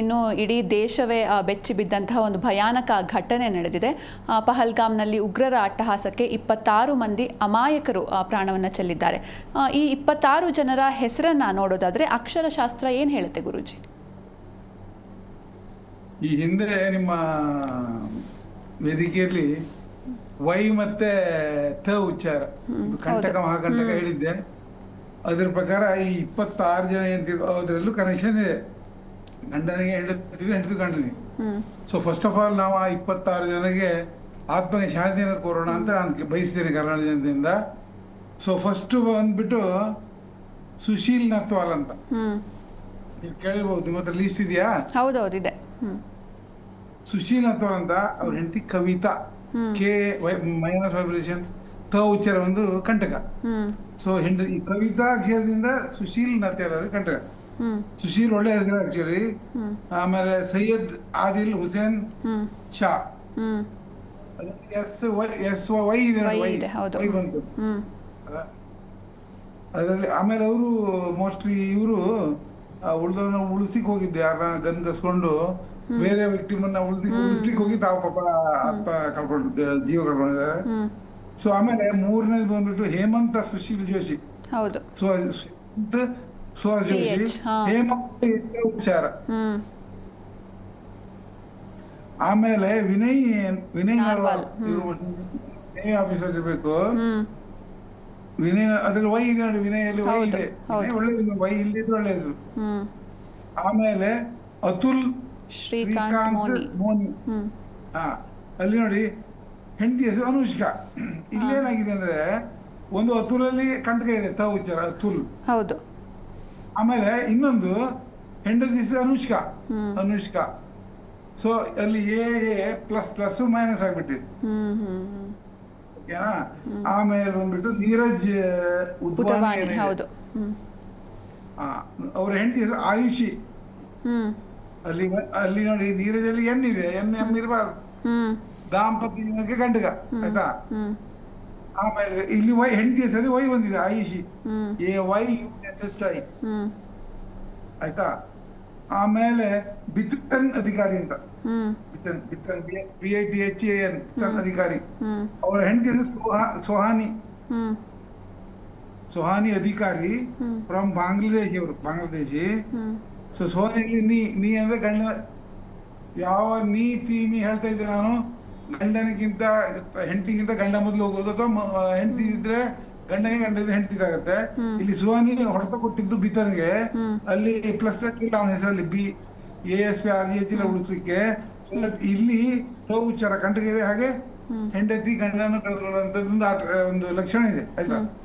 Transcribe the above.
ಇನ್ನು ಇಡೀ ದೇಶವೇ ಬೆಚ್ಚಿ ಬಿದ್ದಂತಹ ಒಂದು ಭಯಾನಕ ಘಟನೆ ನಡೆದಿದೆ. ಪಹಲ್ಗಾಮ್ನಲ್ಲಿ ಉಗ್ರರ ಅಟ್ಟಹಾಸಕ್ಕೆ 26 ಮಂದಿ ಅಮಾಯಕರು ಪ್ರಾಣವನ್ನು ಚೆಲ್ಲಿದ್ದಾರೆ. ಈ 26 ಜನರ ಹೆಸರನ್ನ ನೋಡೋದಾದ್ರೆ ಅಕ್ಷರಶಾಸ್ತ್ರ ಏನು ಹೇಳುತ್ತೆ ಗುರೂಜಿ? ಈ ಹಿಂದೆ ನಿಮ್ಮ ವೇದಿಕೆಯಲ್ಲಿ ವೈ ಮತ್ತೆ ತ ಉಚ್ಚಾರ ಕಂಟಕ ಮಹಾಕಂಟಕ ಹೇಳಿದ್ದೆ. ಅದ್ರ ಪ್ರಕಾರ ಈ 26 ಜನ ಏನಿದ್ರು ಅದರಲ್ಲೂ ಕನೆಕ್ಷನ್ ಇದೆ. ಗಂಡನಿಗೆ ಹೆಂಡತಿಗೆ ಗಂಡನಿಗೆ. ಸೊ ಫಸ್ಟ್ ಆಫ್ ಆಲ್ ನಾವು ಆ 26 ಜನಗೆ ಆತ್ಮಗೆ ಶಾಂತಿಯನ್ನು ಕೋರೋಣ ಅಂತ ನಾನು ಬಯಸ್ತೇನೆ ಕರ್ನಾಟಕ ಜನತೆಯಿಂದ. ಸೊ ಫಸ್ಟ್ ಬಂದ್ಬಿಟ್ಟು ಸುಶೀಲ್ ನತ್ವಾಲ್ ಅಂತ ನೀವು ಕೇಳಿರ್ಬೋದು. ನಿಮ್ಮ ಹತ್ರ ಲೀಸ್ಟ್ ಇದೆಯಾ? ಹೌದೌದು ಇದೆ. ಸುಶೀಲ್ ನತ್ವಾಲ್ ಅಂತ ಅವ್ರ ಹೆಂಡತಿ ಕವಿತಾ, ಕೆ ಮೈನಸ್ ವೈಬ್ರೇಷನ್, ತ ಉಚ್ಚಾರ ಒಂದು ಕಂಟಕ. ಸೊ ಹೆಂಡತಿ ಕವಿತಾ ಅಕ್ಷರದಿಂದ ಸುಶೀಲ್ ನತ್ವಾಲ್ ಅವ್ರಿಗೆ ಕಂಟಕ. ಸುಶೀಲ್ ಒಳ್ಳೆ ಹೆಸರು ಆಕ್ಚುಲಿ. ಆಮೇಲೆ ಸೈಯದ್ ಆದಿಲ್ ಹುಸೇನ್ ಶಾ, ಎಸ್ ವೈ ಇದೆ, ವೈ ಬಂತು ಅದರಲ್ಲಿ. ಆಮೇಲೆ ಅವರು ಮೋಸ್ಟ್ಲಿ ಇವರು ಉಳಿದವ್ರನ್ನ ಉಳಿಸಿಕ್ ಹೋಗಿದ್ದೆ, ಯಾರನ್ನ ಗನ್ ಕಸ್ಕೊಂಡು ಬೇರೆ ವಿಕ್ಟಿಮ್ ಅನ್ನ ಉಳಿಸ್ಲಿಕ್ಕೆ ಹೋಗಿ ತಾವು ಪಾಪ ಅಪ್ಪ ಕಳ್ಕೊಂಡು ಜೀವ ಕಳ್ಕೊಂಡಿದ್ದಾರೆ. ಸೊ ಆಮೇಲೆ ಮೂರನೇದು ಬಂದ್ಬಿಟ್ಟು ಹೇಮಂತ ಸುಶೀಲ್ ಜೋಶಿ. ಸುಹಾಸ್ ಜೋಶಿ, ಹೇಮಂತ ಉಚ್ಚಾರ. ಆಮೇಲೆ ವಿನಯ್ ನರ್ವಾಲ್, ಇವರು ನೇವಿ ಆಫೀಸರ್ ಇರಬೇಕು. ವಿನಯ್ ಅದ್ರಲ್ಲಿ ವೈ ಇದೆ ನೋಡಿ, ವಿನಯಲ್ಲಿ ವೈ ಇದೆ, ಒಳ್ಳೆಯದು. ವೈ ಇಲ್ದಿದ್ರು ಒಳ್ಳೆಯದು. ಆಮೇಲೆ ಅತುಲ್ ಶ್ರೀಕಾಂತ್ ಮೋನಿ. ಅಲ್ಲಿ ನೋಡಿ ಹೆಂಡತಿ ಹೆಸರು ಅನುಷ್ಕಾ. ಇಲ್ಲೇನಾಗಿದೆ ಅಂದ್ರೆ ಒಂದು ಅತುಲಲ್ಲಿ ಕಂಟಕ ಇದೆ, ತ ಉಚ್ಚಾರ ಅತುಲ್. ಹೌದು. ಆಮೇಲೆ ಇನ್ನೊಂದು ಹೆಂಡತಿ ಹೆಸರು ಅನುಷ್ಕಾ. ಸೊ ಅಲ್ಲಿ ಎ ಪ್ಲಸ್ ಪ್ಲಸ್ ಮೈನಸ್ ಆಗ್ಬಿಟ್ಟಿದೆ. ಓಕೆನಾ? ಆಮೇಲೆ ಬಂದ್ಬಿಟ್ಟು ನೀರಜ್ ಉದ್ವಾನಿ. ಅವ್ರ ಹೆಂಡತಿ ಹೆಸರು ಆಯುಷಿ. ಅಲ್ಲಿ ನೋಡಿ ನೀರಜಲ್ಲಿ ಎನ್ ಇದೆ, ಎಂ ಇರಬಾರ್ದು. ದಾಂಪತ್ಯ ಜನಕ್ಕೆ ಗಂಡಗ, ಆಯ್ತಾ? ಆಮೇಲೆ ಇಲ್ಲಿ ವೈ ಹೆಂಡತಿ ಹೆಸರಲ್ಲಿ ವೈ ಬಂದಿದೆ, ಆಯುಷಿ, AYUSHI, ಆಯ್ತಾ? ಆಮೇಲೆ ಬಿತನ್ ಅಧಿಕಾರಿ ಅಂತ, ಬಿತನ್ BITHAN ಬಿತನ್ ಅಧಿಕಾರಿ. ಅವರ ಹೆಂಡತಿ ಹೆಸರು ಸೊಹಾನಿ ಅಧಿಕಾರಿ, ಫ್ರಮ್ ಬಾಂಗ್ಲಾದೇಶಿ. ಅವರು ಬಾಂಗ್ಲಾದೇಶಿ. ಸೊ ಸೋನಿಯಲ್ಲಿ ನೀ ಅಂದ್ರೆ ಗಂಡ. ಯಾವ ನೀತಿ ಹೇಳ್ತಾ ಇದ್ದೆ ನಾನು, ಗಂಡನಿಗಿಂತ ಹೆಂಡತಿಗಿಂತ ಗಂಡ ಮೊದಲು ಹೋಗೋದು, ಅಥವಾ ಹೆಂಡತಿ ಇದ್ರೆ ಗಂಡನಿಗೆ, ಗಂಡ ಇದ್ರೆ ಹೆಂಡತಿದಾಗತ್ತೆ. ಇಲ್ಲಿ ಸುಹಾನಿ ಹೊಡೆತ ಕೊಟ್ಟಿದ್ದು ಬಿತನ್ಗೆ. ಅಲ್ಲಿ ಪ್ಲಸ್ ಇಲ್ಲ ಅವನ ಹೆಸರಲ್ಲಿ, BASP RGH ಉಳಿಸ್ಲಿಕ್ಕೆ. ಇಲ್ಲಿ ಉಚ್ಚಾರ ಕಂಟಕ ಇದೆ, ಹಾಗೆ ಹೆಂಡತಿ ಗಂಡನ ಕಳೆದುಕೊಳ್ಳುವಂತ ಒಂದು ಲಕ್ಷಣ ಇದೆ, ಆಯ್ತಾ?